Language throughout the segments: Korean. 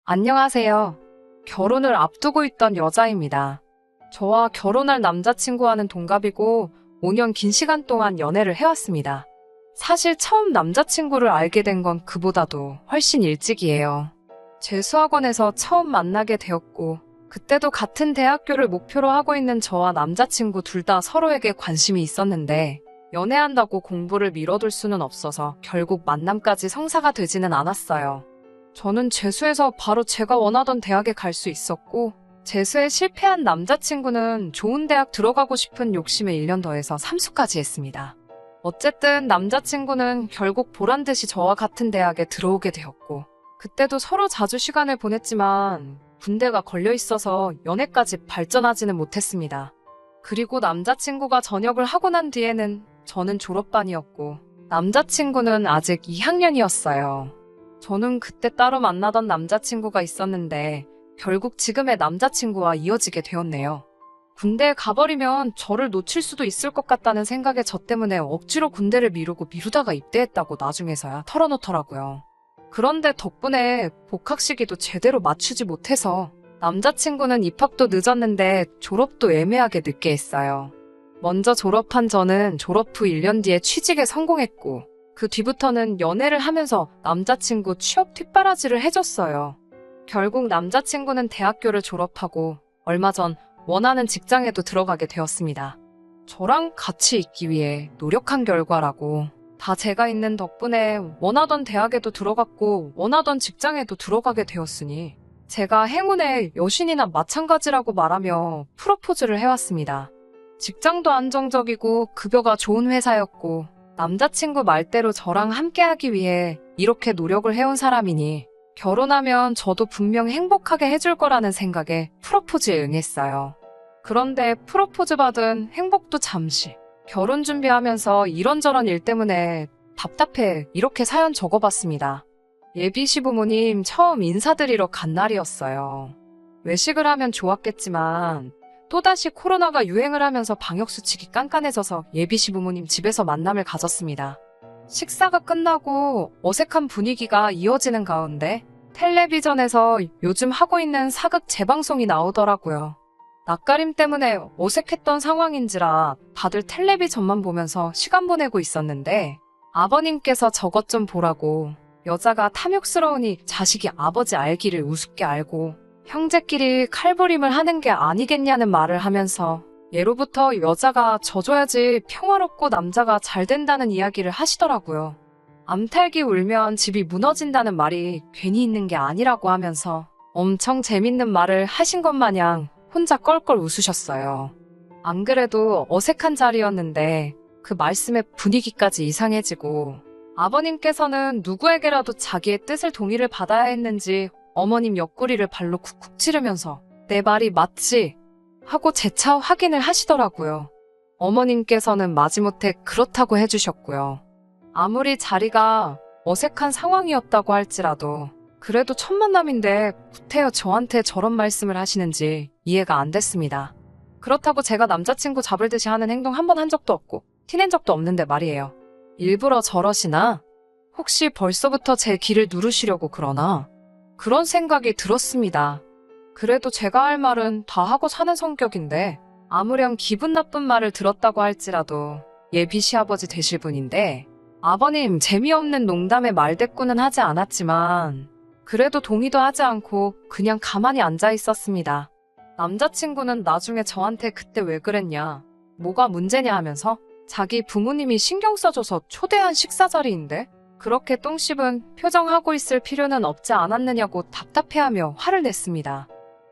안녕하세요. 결혼을 앞두고 있던 여자입니다. 저와 결혼할 남자친구와는 동갑이고 5년 긴 시간 동안 연애를 해왔습니다. 사실 처음 남자친구를 알게 된 건 그보다도 훨씬 일찍이에요. 재수학원에서 처음 만나게 되었고 그때도 같은 대학교를 목표로 하고 있는 저와 남자친구 둘 다 서로에게 관심이 있었는데 연애한다고 공부를 미뤄둘 수는 없어서 결국 만남까지 성사가 되지는 않았어요. 저는 재수해서 바로 제가 원하던 대학에 갈 수 있었고 재수에 실패한 남자친구는 좋은 대학 들어가고 싶은 욕심에 1년 더해서 삼수까지 했습니다. 어쨌든 남자친구는 결국 보란듯이 저와 같은 대학에 들어오게 되었고 그때도 서로 자주 시간을 보냈지만 군대가 걸려 있어서 연애까지 발전하지는 못했습니다. 그리고 남자친구가 전역을 하고 난 뒤에는 저는 졸업반이었고 남자친구는 아직 2학년이었어요. 저는 그때 따로 만나던 남자친구가 있었는데 결국 지금의 남자친구와 이어지게 되었네요. 군대에 가버리면 저를 놓칠 수도 있을 것 같다는 생각에 저 때문에 억지로 군대를 미루고 미루다가 입대했다고 나중에서야 털어놓더라고요. 그런데 덕분에 복학 시기도 제대로 맞추지 못해서 남자친구는 입학도 늦었는데 졸업도 애매하게 늦게 했어요. 먼저 졸업한 저는 졸업 후 1년 뒤에 취직에 성공했고 그 뒤부터는 연애를 하면서 남자친구 취업 뒷바라지를 해줬어요. 결국 남자친구는 대학교를 졸업하고 얼마 전 원하는 직장에도 들어가게 되었습니다. 저랑 같이 있기 위해 노력한 결과라고 다 제가 있는 덕분에 원하던 대학에도 들어갔고 원하던 직장에도 들어가게 되었으니 제가 행운의 여신이나 마찬가지라고 말하며 프로포즈를 해왔습니다. 직장도 안정적이고 급여가 좋은 회사였고 남자친구 말대로 저랑 함께하기 위해 이렇게 노력을 해온 사람이니 결혼하면 저도 분명 행복하게 해줄 거라는 생각에 프로포즈에 응했어요. 그런데 프로포즈 받은 행복도 잠시. 결혼 준비하면서 이런저런 일 때문에 답답해 이렇게 사연 적어봤습니다. 예비 시부모님 처음 인사드리러 간 날이었어요. 외식을 하면 좋았겠지만 또다시 코로나가 유행을 하면서 방역수칙이 깐깐해져서 예비 시부모님 집에서 만남을 가졌습니다. 식사가 끝나고 어색한 분위기가 이어지는 가운데 텔레비전에서 요즘 하고 있는 사극 재방송이 나오더라고요. 낯가림 때문에 어색했던 상황인지라 다들 텔레비전만 보면서 시간 보내고 있었는데 아버님께서 저것 좀 보라고 여자가 탐욕스러우니 자식이 아버지 알기를 우습게 알고 형제끼리 칼부림을 하는 게 아니겠냐는 말을 하면서 예로부터 여자가 져줘야지 평화롭고 남자가 잘 된다는 이야기를 하시더라고요. 암탉이 울면 집이 무너진다는 말이 괜히 있는 게 아니라고 하면서 엄청 재밌는 말을 하신 것 마냥 혼자 껄껄 웃으셨어요. 안 그래도 어색한 자리였는데 그 말씀에 분위기까지 이상해지고 아버님께서는 누구에게라도 자기의 뜻을 동의를 받아야 했는지 어머님 옆구리를 발로 쿡쿡 찌르면서 내 말이 맞지? 하고 재차 확인을 하시더라고요. 어머님께서는 마지못해 그렇다고 해주셨고요. 아무리 자리가 어색한 상황이었다고 할지라도 그래도 첫 만남인데 구태여 저한테 저런 말씀을 하시는지 이해가 안 됐습니다. 그렇다고 제가 남자친구 잡을 듯이 하는 행동 한 번 한 적도 없고 티낸 적도 없는데 말이에요. 일부러 저러시나? 혹시 벌써부터 제 길을 누르시려고 그러나? 그런 생각이 들었습니다. 그래도 제가 할 말은 다 하고 사는 성격인데 아무렴 기분 나쁜 말을 들었다고 할지라도 예비 시아버지 되실 분인데 아버님 재미없는 농담에 말대꾸는 하지 않았지만 그래도 동의도 하지 않고 그냥 가만히 앉아 있었습니다. 남자친구는 나중에 저한테 그때 왜 그랬냐, 뭐가 문제냐 하면서 자기 부모님이 신경 써줘서 초대한 식사 자리인데 그렇게 똥 씹은 표정하고 있을 필요는 없지 않았느냐고 답답해하며 화를 냈습니다.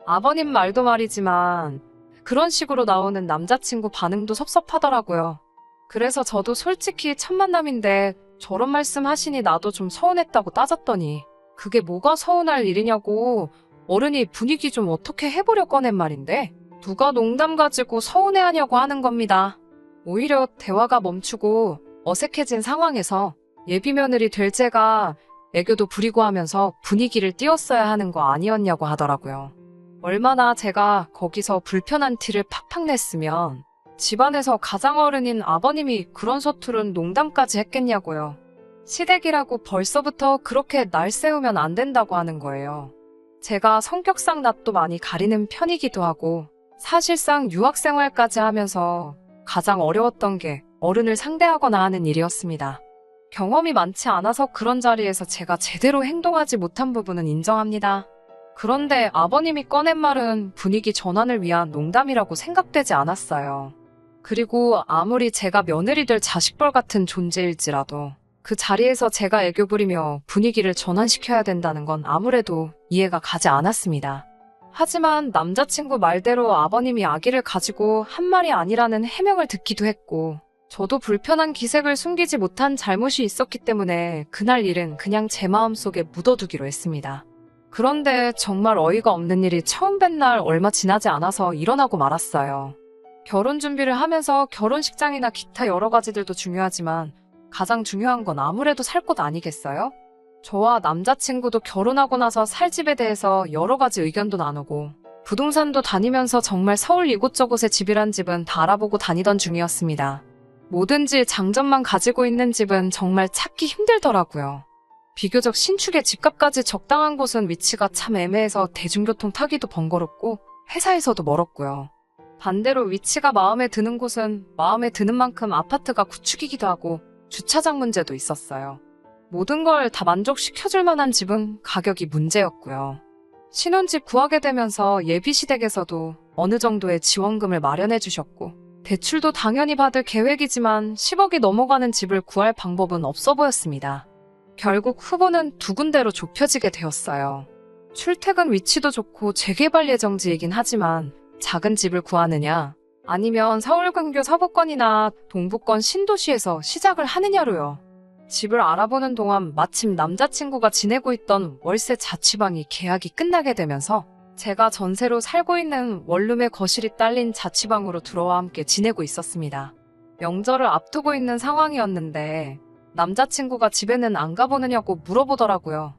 아버님 말도 말이지만 그런 식으로 나오는 남자친구 반응도 섭섭하더라고요. 그래서 저도 솔직히 첫 만남인데 저런 말씀 하시니 나도 좀 서운했다고 따졌더니 그게 뭐가 서운할 일이냐고 어른이 분위기 좀 어떻게 해보려 꺼낸 말인데 누가 농담 가지고 서운해하냐고 하는 겁니다. 오히려 대화가 멈추고 어색해진 상황에서 예비 며느리 될 제가 애교도 부리고 하면서 분위기를 띄웠어야 하는 거 아니었냐고 하더라고요. 얼마나 제가 거기서 불편한 티를 팍팍 냈으면 집안에서 가장 어른인 아버님이 그런 서투른 농담까지 했겠냐고요. 시댁이라고 벌써부터 그렇게 날 세우면 안 된다고 하는 거예요. 제가 성격상 낯도 많이 가리는 편이기도 하고 사실상 유학생활까지 하면서 가장 어려웠던 게 어른을 상대하거나 하는 일이었습니다. 경험이 많지 않아서 그런 자리에서 제가 제대로 행동하지 못한 부분은 인정합니다. 그런데 아버님이 꺼낸 말은 분위기 전환을 위한 농담이라고 생각되지 않았어요. 그리고 아무리 제가 며느리 될 자식벌 같은 존재일지라도 그 자리에서 제가 애교 부리며 분위기를 전환시켜야 된다는 건 아무래도 이해가 가지 않았습니다. 하지만 남자친구 말대로 아버님이 아기를 가지고 한 말이 아니라는 해명을 듣기도 했고 저도 불편한 기색을 숨기지 못한 잘못이 있었기 때문에 그날 일은 그냥 제 마음속에 묻어두기로 했습니다. 그런데 정말 어이가 없는 일이 처음 뵌 날 얼마 지나지 않아서 일어나고 말았어요. 결혼 준비를 하면서 결혼식장이나 기타 여러 가지들도 중요하지만 가장 중요한 건 아무래도 살 곳 아니겠어요? 저와 남자친구도 결혼하고 나서 살 집에 대해서 여러 가지 의견도 나누고 부동산도 다니면서 정말 서울 이곳저곳에 집이란 집은 다 알아보고 다니던 중이었습니다. 뭐든지 장점만 가지고 있는 집은 정말 찾기 힘들더라고요. 비교적 신축의 집값까지 적당한 곳은 위치가 참 애매해서 대중교통 타기도 번거롭고 회사에서도 멀었고요. 반대로 위치가 마음에 드는 곳은 마음에 드는 만큼 아파트가 구축이기도 하고 주차장 문제도 있었어요. 모든 걸 다 만족시켜줄 만한 집은 가격이 문제였고요. 신혼집 구하게 되면서 예비시댁에서도 어느 정도의 지원금을 마련해 주셨고 대출도 당연히 받을 계획이지만 10억이 넘어가는 집을 구할 방법은 없어 보였습니다. 결국 후보는 두 군데로 좁혀지게 되었어요. 출퇴근 위치도 좋고 재개발 예정지이긴 하지만 작은 집을 구하느냐 아니면 서울 근교 서부권이나 동부권 신도시에서 시작을 하느냐로요. 집을 알아보는 동안 마침 남자친구가 지내고 있던 월세 자취방이 계약이 끝나게 되면서 제가 전세로 살고 있는 원룸의 거실이 딸린 자취방으로 들어와 함께 지내고 있었습니다. 명절을 앞두고 있는 상황이었는데 남자친구가 집에는 안 가보느냐고 물어보더라고요.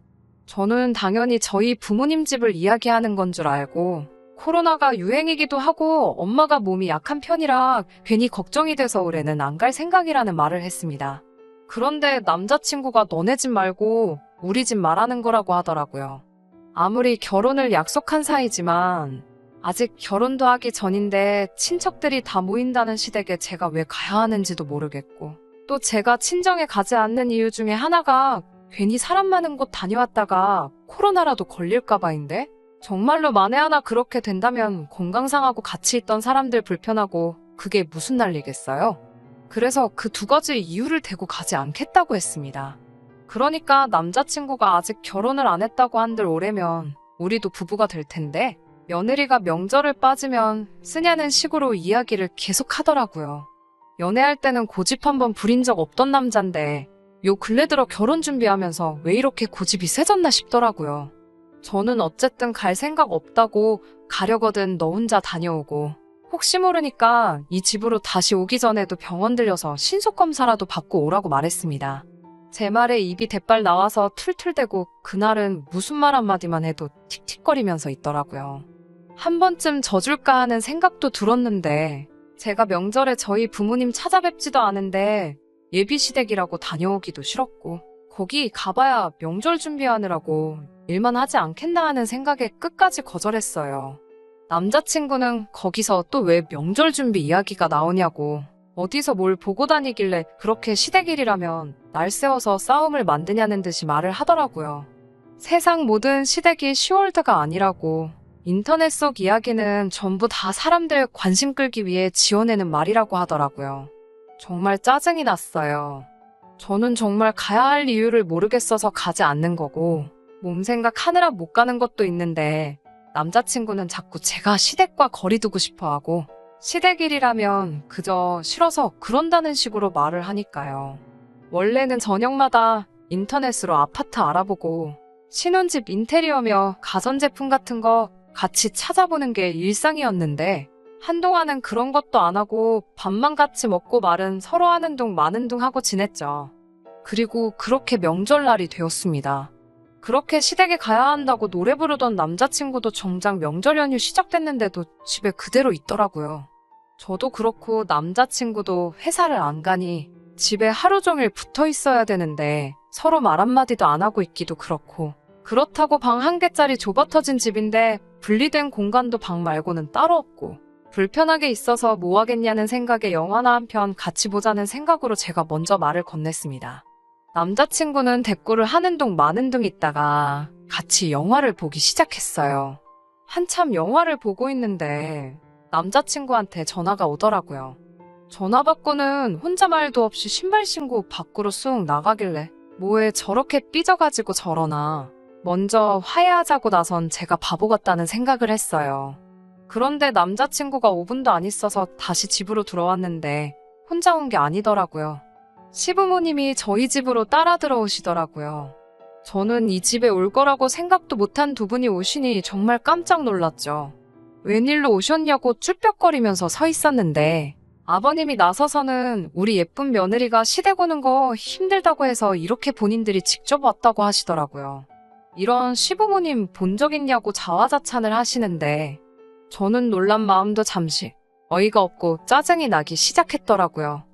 저는 당연히 저희 부모님 집을 이야기하는 건 줄 알고 코로나가 유행이기도 하고 엄마가 몸이 약한 편이라 괜히 걱정이 돼서 올해는 안 갈 생각이라는 말을 했습니다. 그런데 남자친구가 너네 집 말고 우리 집 말하는 거라고 하더라고요. 아무리 결혼을 약속한 사이지만 아직 결혼도 하기 전인데 친척들이 다 모인다는 시댁에 제가 왜 가야 하는지도 모르겠고 또 제가 친정에 가지 않는 이유 중에 하나가 괜히 사람 많은 곳 다녀왔다가 코로나라도 걸릴까 봐인데 정말로 만에 하나 그렇게 된다면 건강 상하고 같이 있던 사람들 불편하고 그게 무슨 난리겠어요? 그래서 그 두 가지 이유를 대고 가지 않겠다고 했습니다. 그러니까 남자친구가 아직 결혼을 안 했다고 한들 올해면 우리도 부부가 될 텐데 며느리가 명절을 빠지면 쓰냐는 식으로 이야기를 계속 하더라고요. 연애할 때는 고집 한번 부린 적 없던 남잔데 요 근래 들어 결혼 준비하면서 왜 이렇게 고집이 세졌나 싶더라고요. 저는 어쨌든 갈 생각 없다고 가려거든 너 혼자 다녀오고 혹시 모르니까 이 집으로 다시 오기 전에도 병원 들려서 신속검사라도 받고 오라고 말했습니다. 제 말에 입이 대빨 나와서 툴툴대고 그날은 무슨 말 한마디만 해도 틱틱거리면서 있더라고요. 한 번쯤 져줄까 하는 생각도 들었는데 제가 명절에 저희 부모님 찾아뵙지도 않은데 예비시댁이라고 다녀오기도 싫었고 거기 가봐야 명절 준비하느라고 일만 하지 않겠나 하는 생각에 끝까지 거절했어요. 남자친구는 거기서 또 왜 명절 준비 이야기가 나오냐고 어디서 뭘 보고 다니길래 그렇게 시댁일이라면 날 세워서 싸움을 만드냐는 듯이 말을 하더라고요. 세상 모든 시댁이 10월드가 아니라고 인터넷 속 이야기는 전부 다 사람들 관심 끌기 위해 지어내는 말이라고 하더라고요. 정말 짜증이 났어요. 저는 정말 가야 할 이유를 모르겠어서 가지 않는 거고 몸 생각하느라 못 가는 것도 있는데 남자친구는 자꾸 제가 시댁과 거리 두고 싶어 하고 시댁일이라면 그저 싫어서 그런다는 식으로 말을 하니까요. 원래는 저녁마다 인터넷으로 아파트 알아보고 신혼집 인테리어며 가전제품 같은 거 같이 찾아보는 게 일상이었는데 한동안은 그런 것도 안 하고 밥만 같이 먹고 말은 서로 하는 둥 마는 둥 하고 지냈죠. 그리고 그렇게 명절날이 되었습니다. 그렇게 시댁에 가야 한다고 노래 부르던 남자친구도 정작 명절 연휴 시작됐는데도 집에 그대로 있더라고요. 저도 그렇고 남자친구도 회사를 안 가니 집에 하루 종일 붙어 있어야 되는데 서로 말 한마디도 안 하고 있기도 그렇고 그렇다고 방 한 개짜리 좁아터진 집인데 분리된 공간도 방 말고는 따로 없고 불편하게 있어서 뭐 하겠냐는 생각에 영화나 한 편 같이 보자는 생각으로 제가 먼저 말을 건넸습니다. 남자친구는 대꾸를 하는 둥 마는 둥 있다가 같이 영화를 보기 시작했어요. 한참 영화를 보고 있는데 남자친구한테 전화가 오더라고요. 전화 받고는 혼자 말도 없이 신발 신고 밖으로 쑥 나가길래 뭐에 저렇게 삐져가지고 저러나 먼저 화해하자고 나선 제가 바보 같다는 생각을 했어요. 그런데 남자친구가 5분도 안 있어서 다시 집으로 들어왔는데 혼자 온 게 아니더라고요. 시부모님이 저희 집으로 따라 들어오시더라고요. 저는 이 집에 올 거라고 생각도 못한 두 분이 오시니 정말 깜짝 놀랐죠. 웬일로 오셨냐고 쭈뼛거리면서 서 있었는데 아버님이 나서서는 우리 예쁜 며느리가 시댁 오는 거 힘들다고 해서 이렇게 본인들이 직접 왔다고 하시더라고요. 이런 시부모님 본 적 있냐고 자화자찬을 하시는데 저는 놀란 마음도 잠시 어이가 없고 짜증이 나기 시작했더라고요.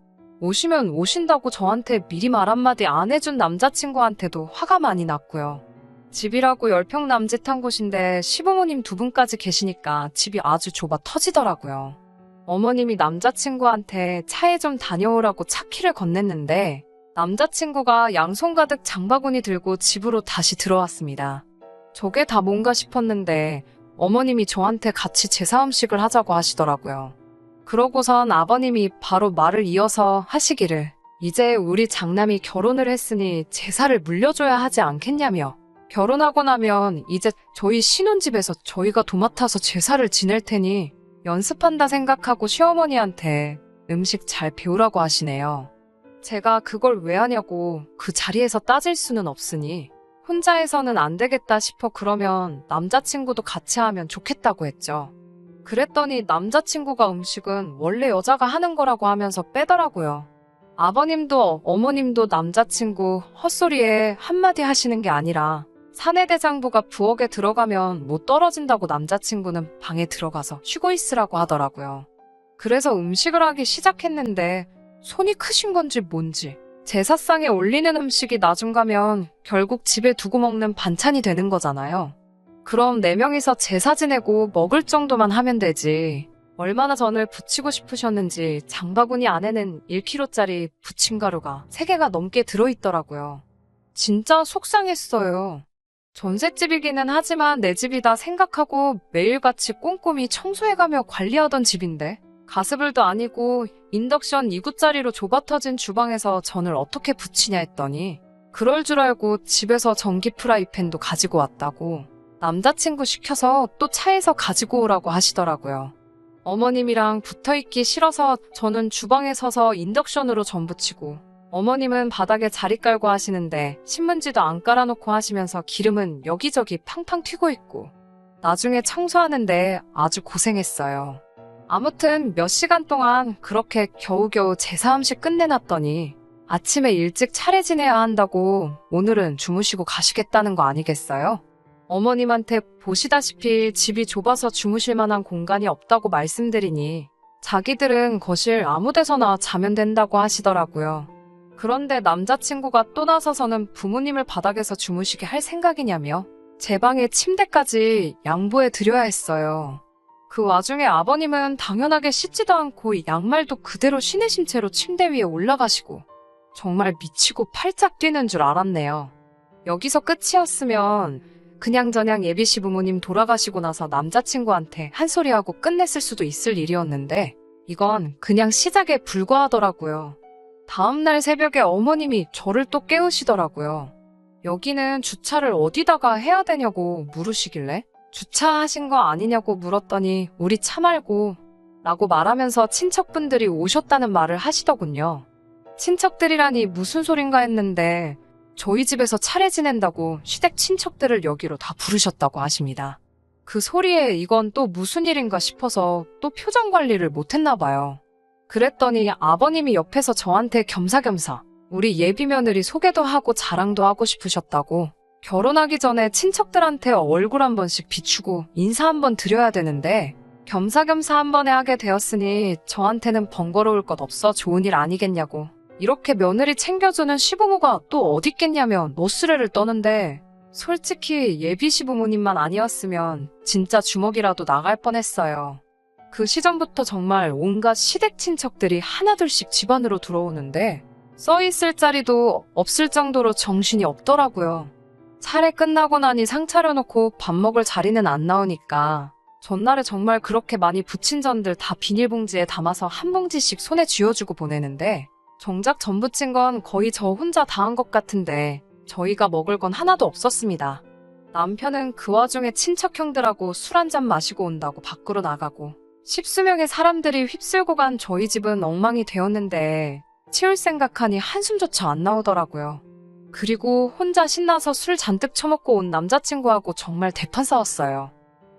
오시면 오신다고 저한테 미리 말 한마디 안 해준 남자친구한테도 화가 많이 났고요. 집이라고 10평 남짓한 곳인데 시부모님 두 분까지 계시니까 집이 아주 좁아 터지더라고요. 어머님이 남자친구한테 차에 좀 다녀오라고 차키를 건넸는데 남자친구가 양손 가득 장바구니 들고 집으로 다시 들어왔습니다. 저게 다 뭔가 싶었는데 어머님이 저한테 같이 제사 음식을 하자고 하시더라고요. 그러고선 아버님이 바로 말을 이어서 하시기를 이제 우리 장남이 결혼을 했으니 제사를 물려줘야 하지 않겠냐며 결혼하고 나면 이제 저희 신혼집에서 저희가 도맡아서 제사를 지낼 테니 연습한다 생각하고 시어머니한테 음식 잘 배우라고 하시네요. 제가 그걸 왜 하냐고 그 자리에서 따질 수는 없으니 혼자 해서는 안 되겠다 싶어 그러면 남자친구도 같이 하면 좋겠다고 했죠. 그랬더니 남자친구가 음식은 원래 여자가 하는 거라고 하면서 빼더라고요. 아버님도 어머님도 남자친구 헛소리에 한마디 하시는 게 아니라 사내대장부가 부엌에 들어가면 못 떨어진다고 남자친구는 방에 들어가서 쉬고 있으라고 하더라고요. 그래서 음식을 하기 시작했는데 손이 크신 건지 뭔지 제사상에 올리는 음식이 나중 가면 결국 집에 두고 먹는 반찬이 되는 거잖아요. 그럼 4명이서 제사 지내고 먹을 정도만 하면 되지. 얼마나 전을 부치고 싶으셨는지 장바구니 안에는 1kg짜리 부침가루가 3개가 넘게 들어있더라고요. 진짜 속상했어요. 전셋집이기는 하지만 내 집이다 생각하고 매일같이 꼼꼼히 청소해가며 관리하던 집인데 가스불도 아니고 인덕션 2구짜리로 좁아터진 주방에서 전을 어떻게 부치냐 했더니 그럴 줄 알고 집에서 전기 프라이팬도 가지고 왔다고 남자친구 시켜서 또 차에서 가지고 오라고 하시더라고요. 어머님이랑 붙어있기 싫어서 저는 주방에 서서 인덕션으로 전 부치고 어머님은 바닥에 자리 깔고 하시는데 신문지도 안 깔아놓고 하시면서 기름은 여기저기 팡팡 튀고 있고 나중에 청소하는데 아주 고생했어요. 아무튼 몇 시간 동안 그렇게 겨우겨우 제사 음식 끝내놨더니 아침에 일찍 차례 지내야 한다고 오늘은 주무시고 가시겠다는 거 아니겠어요? 어머님한테 보시다시피 집이 좁아서 주무실 만한 공간이 없다고 말씀드리니 자기들은 거실 아무 데서나 자면 된다고 하시더라고요. 그런데 남자친구가 또 나서서는 부모님을 바닥에서 주무시게 할 생각이냐며 제 방에 침대까지 양보해 드려야 했어요. 그 와중에 아버님은 당연하게 씻지도 않고 양말도 그대로 신으신 채로 침대 위에 올라가시고 정말 미치고 팔짝 뛰는 줄 알았네요. 여기서 끝이었으면 그냥저냥 예비시 부모님 돌아가시고 나서 남자친구한테 한 소리하고 끝냈을 수도 있을 일이었는데 이건 그냥 시작에 불과하더라고요. 다음날 새벽에 어머님이 저를 또 깨우시더라고요. 여기는 주차를 어디다가 해야 되냐고 물으시길래 주차하신 거 아니냐고 물었더니 우리 차 말고 라고 말하면서 친척분들이 오셨다는 말을 하시더군요. 친척들이라니 무슨 소린가 했는데 저희 집에서 차례 지낸다고 시댁 친척들을 여기로 다 부르셨다고 하십니다. 그 소리에 이건 또 무슨 일인가 싶어서 또 표정 관리를 못했나 봐요. 그랬더니 아버님이 옆에서 저한테 겸사겸사 우리 예비며느리 소개도 하고 자랑도 하고 싶으셨다고 결혼하기 전에 친척들한테 얼굴 한 번씩 비추고 인사 한 번 드려야 되는데 겸사겸사 한 번에 하게 되었으니 저한테는 번거로울 것 없어 좋은 일 아니겠냐고 이렇게 며느리 챙겨주는 시부모가 또 어딨겠냐며 노스레를 떠는데 솔직히 예비 시부모님만 아니었으면 진짜 주먹이라도 나갈 뻔했어요. 그 시점부터 정말 온갖 시댁 친척들이 하나둘씩 집안으로 들어오는데 써있을 자리도 없을 정도로 정신이 없더라고요. 차례 끝나고 나니 상 차려놓고 밥 먹을 자리는 안 나오니까 전날에 정말 그렇게 많이 부친 전들 다 비닐봉지에 담아서 한 봉지씩 손에 쥐어주고 보내는데 정작 전 부친 건 거의 저 혼자 다 한 것 같은데 저희가 먹을 건 하나도 없었습니다. 남편은 그 와중에 친척형들하고 술 한잔 마시고 온다고 밖으로 나가고 십수명의 사람들이 휩쓸고 간 저희 집은 엉망이 되었는데 치울 생각하니 한숨조차 안 나오더라고요. 그리고 혼자 신나서 술 잔뜩 처먹고 온 남자친구하고 정말 대판 싸웠어요.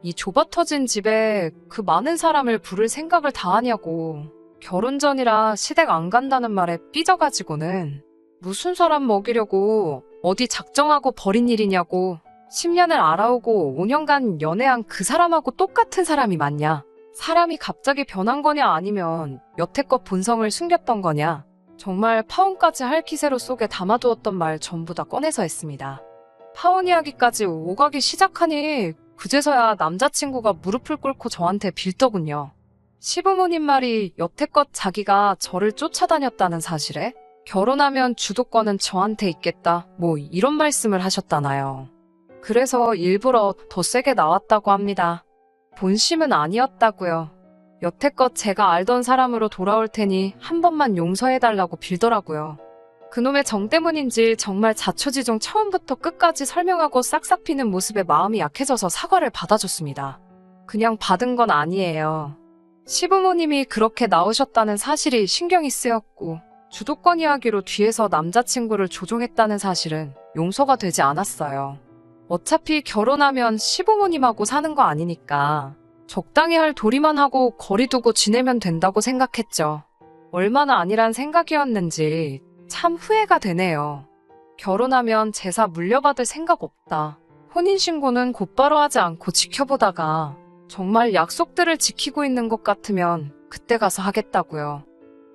이 좁아터진 집에 그 많은 사람을 부를 생각을 다 하냐고. 결혼 전이라 시댁 안 간다는 말에 삐져가지고는 무슨 사람 먹이려고 어디 작정하고 버린 일이냐고. 10년을 알아오고 5년간 연애한 그 사람하고 똑같은 사람이 맞냐? 사람이 갑자기 변한 거냐 아니면 여태껏 본성을 숨겼던 거냐? 정말 파혼까지 할 기세로 속에 담아두었던 말 전부 다 꺼내서 했습니다. 파혼 이야기까지 오가기 시작하니 그제서야 남자친구가 무릎을 꿇고 저한테 빌더군요. 시부모님 말이 여태껏 자기가 저를 쫓아다녔다는 사실에 결혼하면 주도권은 저한테 있겠다 뭐 이런 말씀을 하셨다나요. 그래서 일부러 더 세게 나왔다고 합니다. 본심은 아니었다고요. 여태껏 제가 알던 사람으로 돌아올 테니 한 번만 용서해달라고 빌더라고요. 그놈의 정 때문인지 정말 자초지종 처음부터 끝까지 설명하고 싹싹 비는 모습에 마음이 약해져서 사과를 받아줬습니다. 그냥 받은 건 아니에요. 시부모님이 그렇게 나오셨다는 사실이 신경이 쓰였고 주도권 이야기로 뒤에서 남자친구를 조종했다는 사실은 용서가 되지 않았어요. 어차피 결혼하면 시부모님하고 사는 거 아니니까 적당히 할 도리만 하고 거리 두고 지내면 된다고 생각했죠. 얼마나 아니란 생각이었는지 참 후회가 되네요. 결혼하면 제사 물려받을 생각 없다. 혼인신고는 곧바로 하지 않고 지켜보다가 정말 약속들을 지키고 있는 것 같으면 그때 가서 하겠다고요.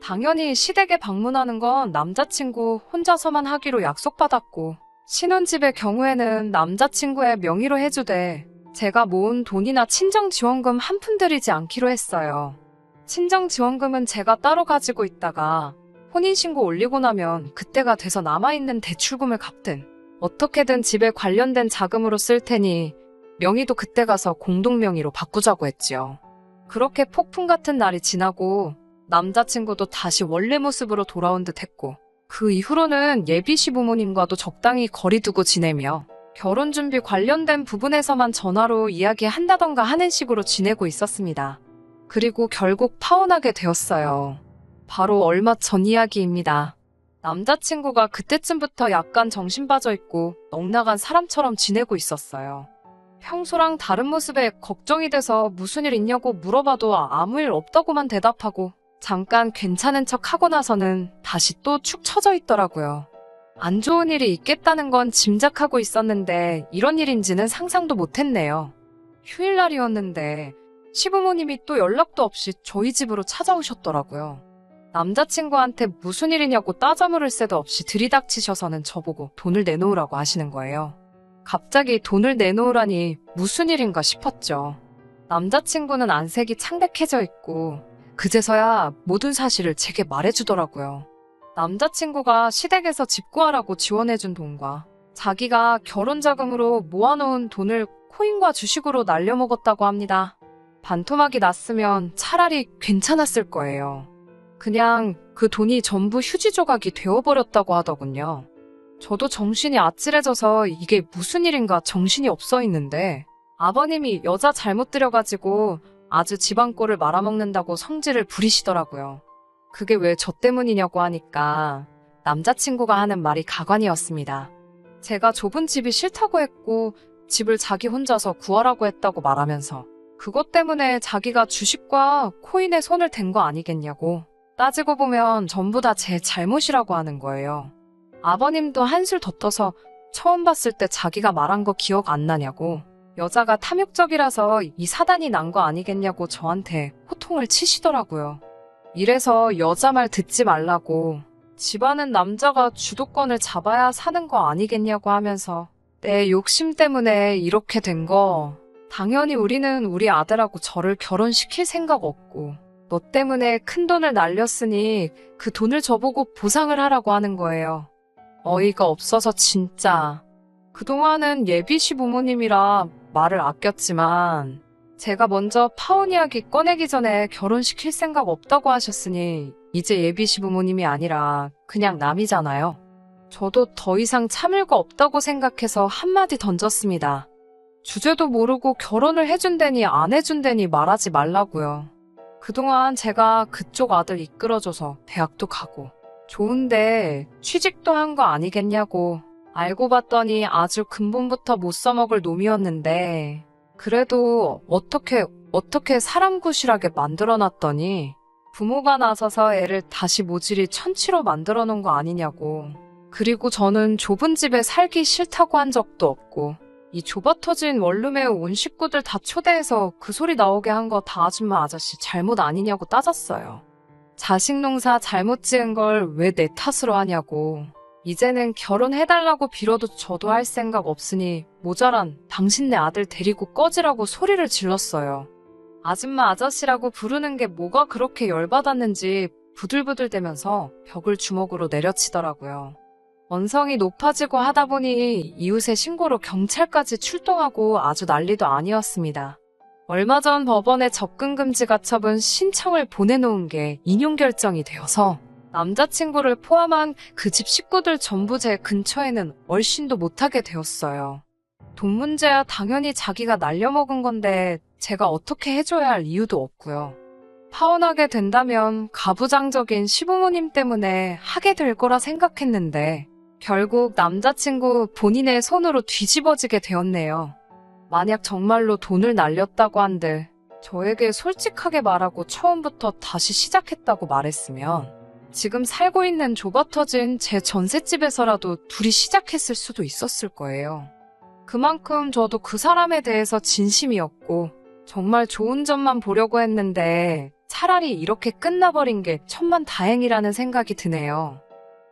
당연히 시댁에 방문하는 건 남자친구 혼자서만 하기로 약속받았고 신혼집의 경우에는 남자친구의 명의로 해주되 제가 모은 돈이나 친정지원금 한 푼 들이지 않기로 했어요. 친정지원금은 제가 따로 가지고 있다가 혼인신고 올리고 나면 그때가 돼서 남아있는 대출금을 갚든 어떻게든 집에 관련된 자금으로 쓸 테니 명의도 그때 가서 공동명의로 바꾸자고 했지요. 그렇게 폭풍 같은 날이 지나고 남자친구도 다시 원래 모습으로 돌아온 듯 했고 그 이후로는 예비 시부모님과도 적당히 거리 두고 지내며 결혼 준비 관련된 부분에서만 전화로 이야기한다던가 하는 식으로 지내고 있었습니다. 그리고 결국 파혼하게 되었어요. 바로 얼마 전 이야기입니다. 남자친구가 그때쯤부터 약간 정신 빠져 있고 넋나간 사람처럼 지내고 있었어요. 평소랑 다른 모습에 걱정이 돼서 무슨 일 있냐고 물어봐도 아무 일 없다고만 대답하고 잠깐 괜찮은 척 하고 나서는 다시 또 축 처져 있더라고요. 안 좋은 일이 있겠다는 건 짐작하고 있었는데 이런 일인지는 상상도 못했네요. 휴일날이었는데 시부모님이 또 연락도 없이 저희 집으로 찾아오셨더라고요. 남자친구한테 무슨 일이냐고 따져 물을 새도 없이 들이닥치셔서는 저보고 돈을 내놓으라고 하시는 거예요. 갑자기 돈을 내놓으라니 무슨 일인가 싶었죠. 남자친구는 안색이 창백해져 있고 그제서야 모든 사실을 제게 말해주더라고요. 남자친구가 시댁에서 집 구하라고 지원해준 돈과 자기가 결혼자금으로 모아놓은 돈을 코인과 주식으로 날려먹었다고 합니다. 반토막이 났으면 차라리 괜찮았을 거예요. 그냥 그 돈이 전부 휴지 조각이 되어버렸다고 하더군요. 저도 정신이 아찔해져서 이게 무슨 일인가 정신이 없어 있는데 아버님이 여자 잘못 들여가지고 아주 집안 꼴을 말아먹는다고 성질을 부리시더라고요. 그게 왜 저 때문이냐고 하니까 남자친구가 하는 말이 가관이었습니다. 제가 좁은 집이 싫다고 했고 집을 자기 혼자서 구하라고 했다고 말하면서 그것 때문에 자기가 주식과 코인에 손을 댄 거 아니겠냐고. 따지고 보면 전부 다 제 잘못이라고 하는 거예요. 아버님도 한술 더 떠서 처음 봤을 때 자기가 말한 거 기억 안 나냐고. 여자가 탐욕적이라서 이 사단이 난 거 아니겠냐고 저한테 호통을 치시더라고요. 이래서 여자 말 듣지 말라고 집안은 남자가 주도권을 잡아야 사는 거 아니겠냐고 하면서 내 욕심 때문에 이렇게 된 거. 당연히 우리는 우리 아들하고 저를 결혼시킬 생각 없고, 너 때문에 큰 돈을 날렸으니 그 돈을 저보고 보상을 하라고 하는 거예요. 어이가 없어서 진짜. 그동안은 예비 시부모님이라 말을 아꼈지만, 제가 먼저 파혼 이야기 꺼내기 전에 결혼시킬 생각 없다고 하셨으니 이제 예비 시부모님이 아니라 그냥 남이잖아요. 저도 더 이상 참을 거 없다고 생각해서 한마디 던졌습니다. 주제도 모르고 결혼을 해준다니 안 해준다니 말하지 말라고요. 그동안 제가 그쪽 아들 이끌어줘서 대학도 가고 좋은데 취직도 한 거 아니겠냐고. 알고 봤더니 아주 근본부터 못 써먹을 놈이었는데 그래도 어떻게 사람 구실하게 만들어놨더니 부모가 나서서 애를 다시 모질이 천치로 만들어 놓은 거 아니냐고. 그리고 저는 좁은 집에 살기 싫다고 한 적도 없고 이 좁아터진 원룸에 온 식구들 다 초대해서 그 소리 나오게 한 거 다 아줌마 아저씨 잘못 아니냐고 따졌어요. 자식 농사 잘못 지은 걸 왜 내 탓으로 하냐고. 이제는 결혼해달라고 빌어도 저도 할 생각 없으니 모자란 당신네 아들 데리고 꺼지라고 소리를 질렀어요. 아줌마 아저씨라고 부르는 게 뭐가 그렇게 열받았는지 부들부들대면서 벽을 주먹으로 내려치더라고요. 언성이 높아지고 하다 보니 이웃의 신고로 경찰까지 출동하고 아주 난리도 아니었습니다. 얼마 전 법원에 접근금지 가처분 신청을 보내놓은 게 인용 결정이 되어서 남자친구를 포함한 그 집 식구들 전부 제 근처에는 얼씬도 못하게 되었어요. 돈 문제야 당연히 자기가 날려먹은 건데 제가 어떻게 해줘야 할 이유도 없고요. 파혼하게 된다면 가부장적인 시부모님 때문에 하게 될 거라 생각했는데 결국 남자친구 본인의 손으로 뒤집어지게 되었네요. 만약 정말로 돈을 날렸다고 한들 저에게 솔직하게 말하고 처음부터 다시 시작했다고 말했으면 지금 살고 있는 좁아터진 제 전셋집에서라도 둘이 시작했을 수도 있었을 거예요. 그만큼 저도 그 사람에 대해서 진심이었고 정말 좋은 점만 보려고 했는데 차라리 이렇게 끝나버린 게 천만다행이라는 생각이 드네요.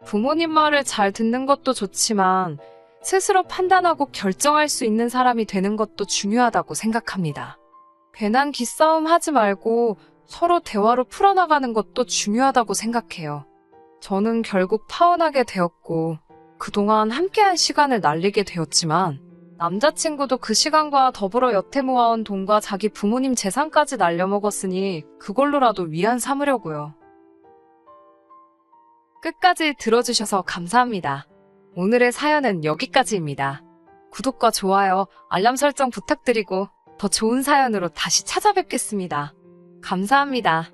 부모님 말을 잘 듣는 것도 좋지만 스스로 판단하고 결정할 수 있는 사람이 되는 것도 중요하다고 생각합니다. 괜한 기싸움 하지 말고 서로 대화로 풀어나가는 것도 중요하다고 생각해요. 저는 결국 파혼하게 되었고 그동안 함께한 시간을 날리게 되었지만 남자친구도 그 시간과 더불어 여태 모아온 돈과 자기 부모님 재산까지 날려먹었으니 그걸로라도 위안 삼으려고요. 끝까지 들어주셔서 감사합니다. 오늘의 사연은 여기까지입니다. 구독과 좋아요, 알람 설정 부탁드리고 더 좋은 사연으로 다시 찾아뵙겠습니다. 감사합니다.